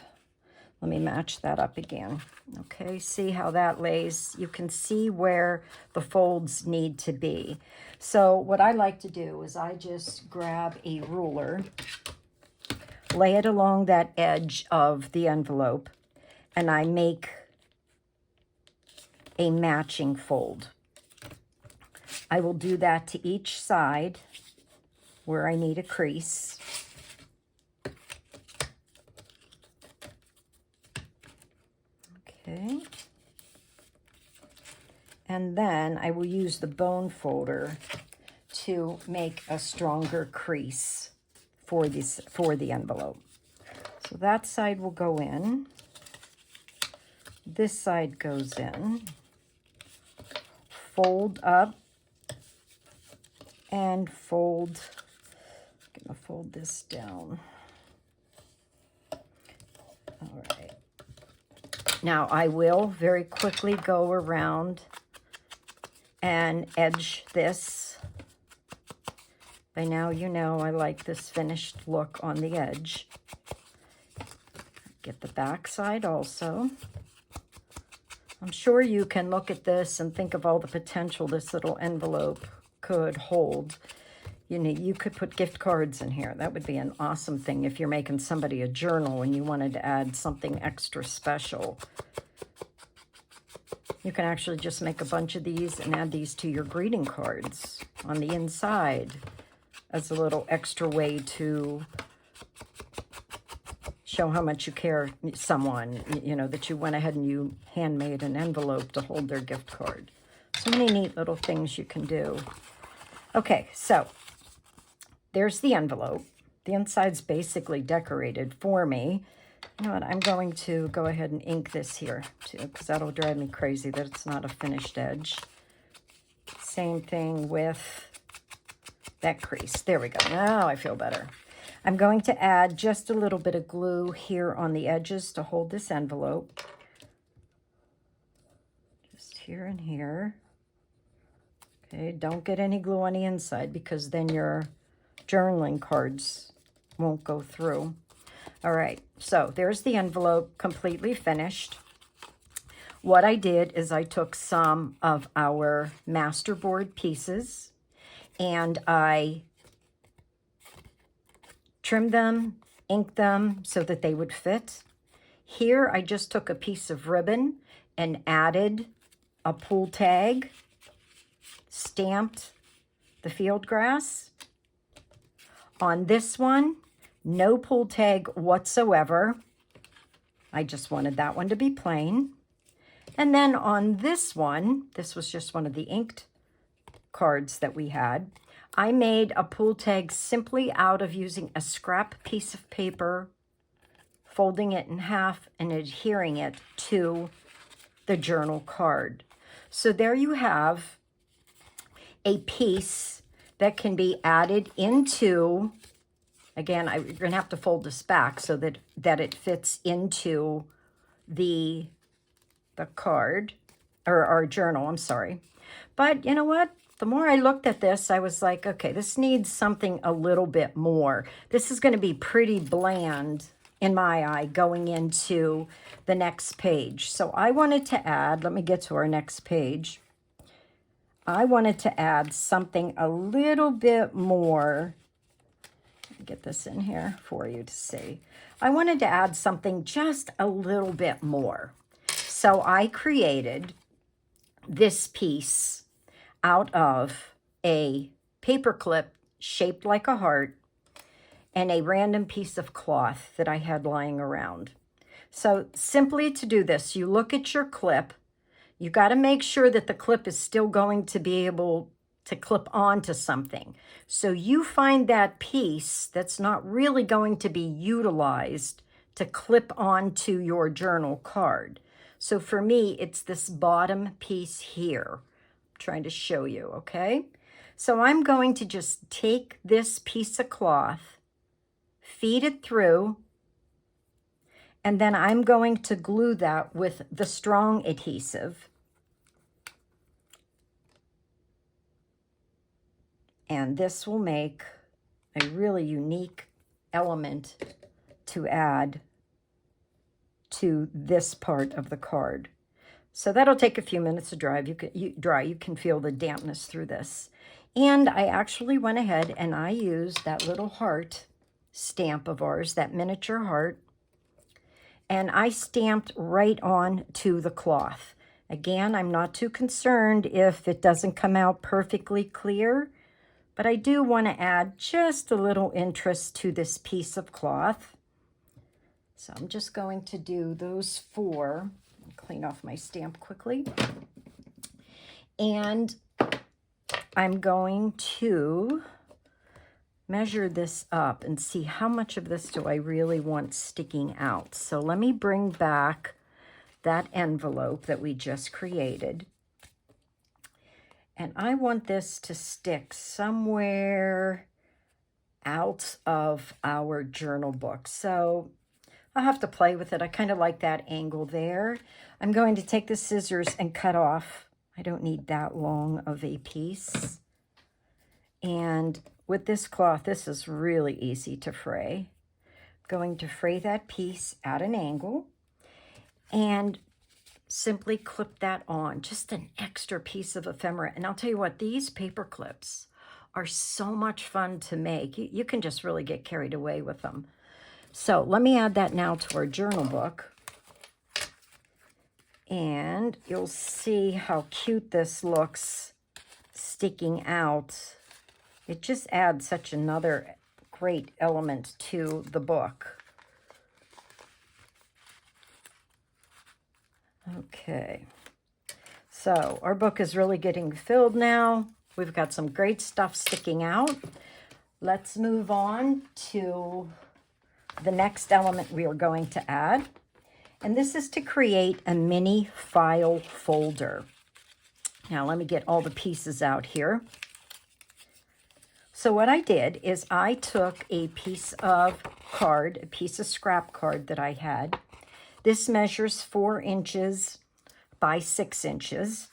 Let me match that up again. Okay, see how that lays? You can see where the folds need to be. So what I like to do is I just grab a ruler, lay it along that edge of the envelope, and I make a matching fold. I will do that to each side where I need a crease. Okay. And then I will use the bone folder to make a stronger crease for the envelope. So that side will go in. This side goes in. Fold up and fold. I'm gonna fold this down. All right. Now I will very quickly go around and edge this. By now you know I like this finished look on the edge. Get the back side also. I'm sure you can look at this and think of all the potential this little envelope could hold. You know, you could put gift cards in here. That would be an awesome thing if you're making somebody a journal and you wanted to add something extra special. You can actually just make a bunch of these and add these to your greeting cards on the inside as a little extra way to show how much you care someone, you know, that you went ahead and you handmade an envelope to hold their gift card. So many neat little things you can do. Okay, so there's the envelope. The inside's basically decorated for me. You know what, I'm going to go ahead and ink this here too, because that'll drive me crazy that it's not a finished edge. Same thing with that crease. There we go. Now I feel better. I'm going to add just a little bit of glue here on the edges to hold this envelope. Just here and here. Okay, don't get any glue on the inside because then your journaling cards won't go through. All right, so there's the envelope completely finished. What I did is I took some of our masterboard pieces and I trimmed them, inked them so that they would fit. Here I just took a piece of ribbon and added a pull tag, stamped the field grass. On this one, no pull tag whatsoever. I just wanted that one to be plain. And then on this one, this was just one of the inked cards that we had, I made a pull tag simply out of using a scrap piece of paper, folding it in half and adhering it to the journal card. So there you have a piece that can be added into, again, you're going to have to fold this back so that it fits into the card, or our journal, I'm sorry. But you know what? The more I looked at this, I was like, okay, this needs something a little bit more. This is going to be pretty bland in my eye going into the next page. So I wanted to add, let me get to our next page. I wanted to add something a little bit more. Let me get this in here for you to see. I wanted to add something just a little bit more. So I created this piece out of a paper clip shaped like a heart and a random piece of cloth that I had lying around. So simply to do this, you look at your clip. You got to make sure that the clip is still going to be able to clip onto something. So you find that piece that's not really going to be utilized to clip onto your journal card. So for me, it's this bottom piece here. I'm trying to show you, okay? So I'm going to just take this piece of cloth, feed it through, and then I'm going to glue that with the strong adhesive. And this will make a really unique element to add to this part of the card. So that'll take a few minutes to dry. You can feel the dampness through this. And I actually went ahead and I used that little heart stamp of ours, that miniature heart, and I stamped right on to the cloth. Again, I'm not too concerned if it doesn't come out perfectly clear, but I do want to add just a little interest to this piece of cloth. So I'm just going to do those 4. Clean off my stamp quickly. And I'm going to measure this up and see how much of this do I really want sticking out. So let me bring back that envelope that we just created. And I want this to stick somewhere out of our journal book. So I'll have to play with it. I kind of like that angle there. I'm going to take the scissors and cut off. I don't need that long of a piece. And with this cloth, this is really easy to fray. I'm going to fray that piece at an angle and simply clip that on. Just an extra piece of ephemera. And I'll tell you what, these paper clips are so much fun to make. You can just really get carried away with them. So let me add that now to our journal book. And you'll see how cute this looks sticking out. It just adds such another great element to the book. Okay, so our book is really getting filled now. We've got some great stuff sticking out. Let's move on to the next element we are going to add. And this is to create a mini file folder. Now let me get all the pieces out here. So what I did is I took a piece of card, a piece of scrap card that I had. This measures 4 inches by 6 inches.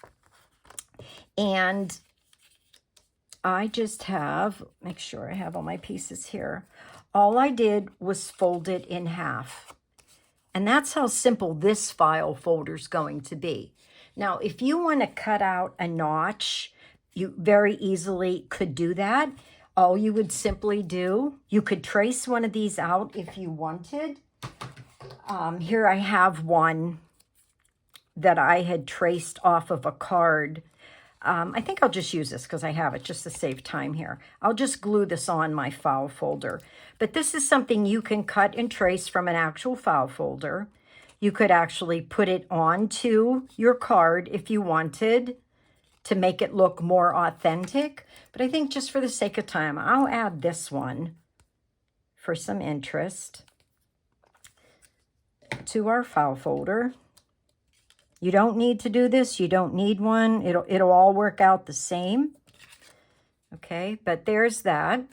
And I just have, make sure I have all my pieces here. All I did was fold it in half. And that's how simple this file folder is going to be. Now, if you want to cut out a notch, you very easily could do that. All you would simply do, you could trace one of these out if you wanted. Here I have one that I had traced off of a card. I think I'll just use this because I have it just to save time here. I'll just glue this on my file folder. But this is something you can cut and trace from an actual file folder. You could actually put it onto your card if you wanted to make it look more authentic. But I think just for the sake of time, I'll add this one for some interest to our file folder. You don't need to do this. You don't need one. It'll all work out the same. Okay, but there's that.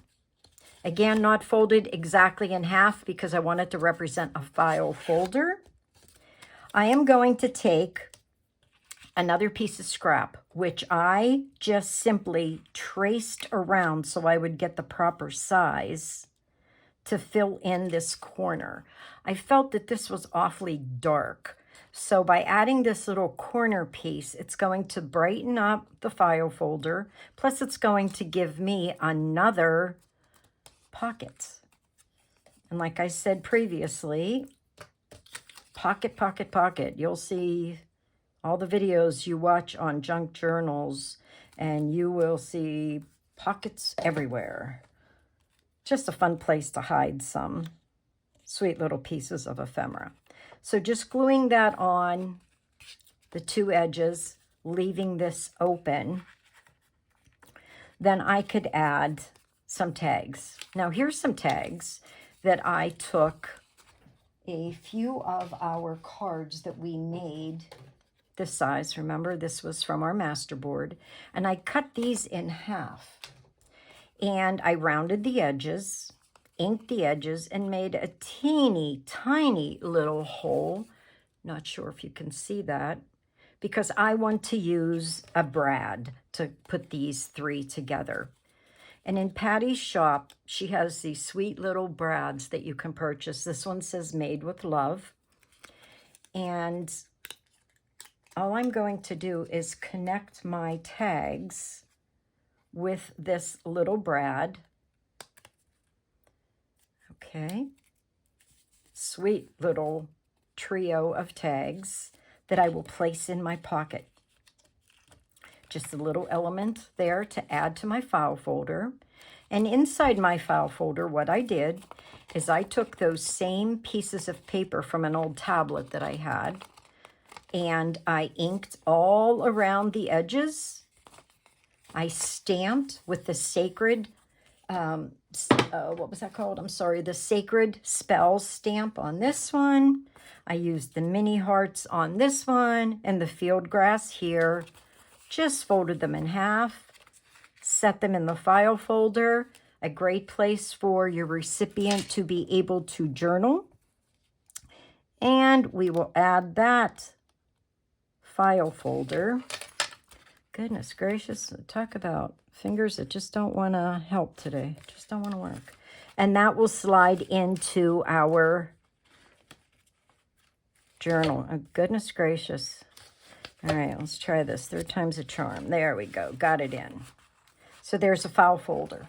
Again, not folded exactly in half because I want it to represent a file folder. I am going to take another piece of scrap, which I just simply traced around so I would get the proper size to fill in this corner. I felt that this was awfully dark. So by adding this little corner piece, it's going to brighten up the file folder. Plus it's going to give me another pocket. And like I said previously, pocket, pocket, pocket. You'll see all the videos you watch on junk journals and you will see pockets everywhere. Just a fun place to hide some sweet little pieces of ephemera. So just gluing that on the 2 edges, leaving this open, then I could add some tags. Now here's some tags that I took a few of our cards that we made this size. Remember, this was from our masterboard. And I cut these in half. And I rounded the edges, inked the edges, and made a teeny tiny little hole. Not sure if you can see that, because I want to use a brad to put these 3 together. And in Patty's shop, she has these sweet little brads that you can purchase. This one says made with love. And all I'm going to do is connect my tags with this little brad. Okay. Sweet little trio of tags that I will place in my pocket. Just a little element there to add to my file folder. And inside my file folder, what I did is I took those same pieces of paper from an old tablet that I had, and I inked all around the edges. I stamped with the sacred, what was that called? I'm sorry, the sacred spell stamp on this one. I used the mini hearts on this one and the field grass here. Just folded them in half, set them in the file folder, a great place for your recipient to be able to journal. And we will add that file folder. Goodness gracious, talk about fingers that just don't want to help today, just don't want to work. And that will slide into our journal. Oh, goodness gracious. All right, let's try this. 3rd time's a charm. There we go, got it in. So there's a file folder.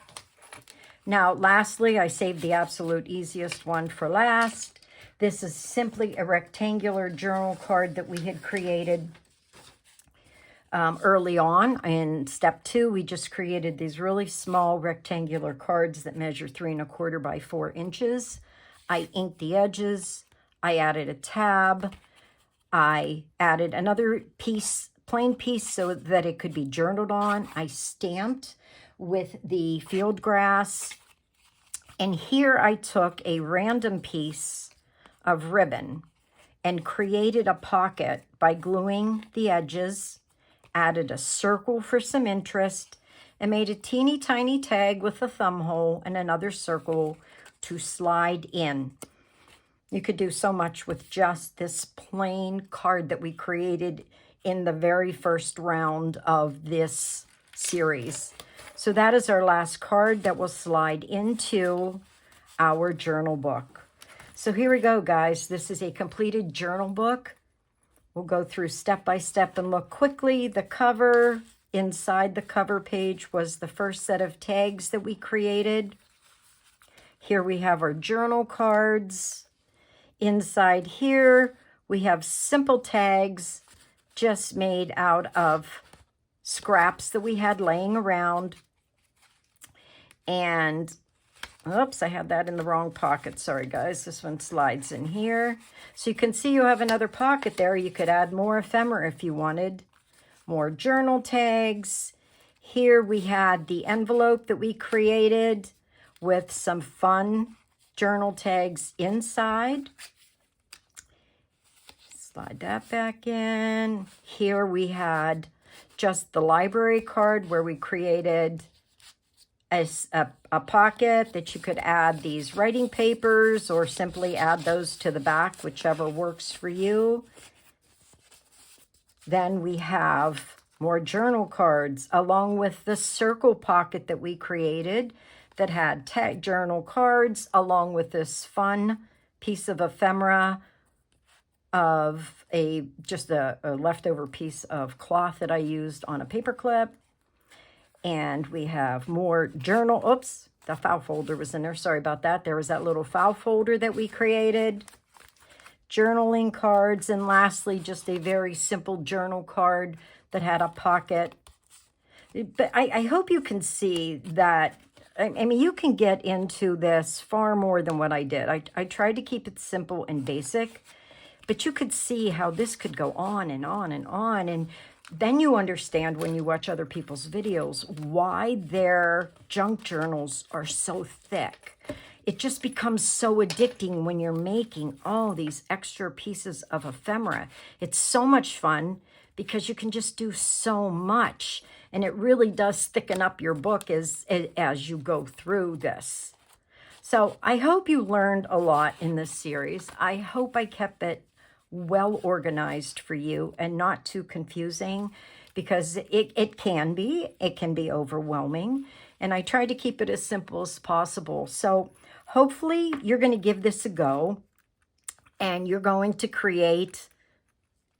Now, lastly, I saved the absolute easiest one for last. This is simply a rectangular journal card that we had created early on. In step 2, we just created these really small rectangular cards that measure 3 1/4 by 4 inches. I inked the edges. I added a tab. I added another piece, plain piece, so that it could be journaled on. I stamped with the field grass. And here I took a random piece of ribbon and created a pocket by gluing the edges, added a circle for some interest, and made a teeny tiny tag with a thumb hole and another circle to slide in. You could do so much with just this plain card that we created in the very first round of this series. So that is our last card that will slide into our journal book. So here we go, guys. This is a completed journal book. We'll go through step by step and look quickly. The cover, inside the cover page, was the first set of tags that we created. Here we have our journal cards. Inside here, we have simple tags just made out of scraps that we had laying around. And, oops, I had that in the wrong pocket. Sorry, guys. This one slides in here. So you can see you have another pocket there. You could add more ephemera if you wanted. More journal tags. Here we had the envelope that we created with some fun journal tags inside. Slide that back in. Here we had just the library card where we created a pocket that you could add these writing papers or simply add those to the back, whichever works for you. Then we have more journal cards along with the circle pocket that we created that had journal cards along with this fun piece of ephemera of just a leftover piece of cloth that I used on a paper clip. And we have more journal, oops, the file folder was in there, sorry about that. There was that little file folder that we created. Journaling cards, and lastly, just a very simple journal card that had a pocket. But I hope you can see that, I mean, you can get into this far more than what I did. I tried to keep it simple and basic, but you could see how this could go on and on and on. And then you understand when you watch other people's videos why their junk journals are so thick. It just becomes so addicting when you're making all these extra pieces of ephemera. It's so much fun because you can just do so much. And it really does thicken up your book as you go through this. So I hope you learned a lot in this series. I hope I kept it well organized for you and not too confusing, because it can be overwhelming, and I try to keep it as simple as possible. So hopefully you're going to give this a go and you're going to create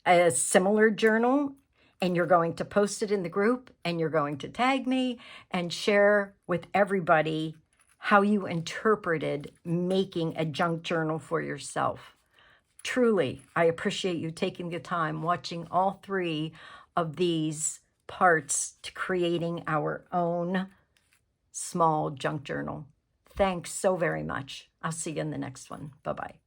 a similar journal, and you're going to post it in the group, and you're going to tag me and share with everybody how you interpreted making a junk journal for yourself. Truly, I appreciate you taking the time watching all 3 of these parts to creating our own small junk journal. Thanks so very much. I'll see you in the next one. Bye-bye.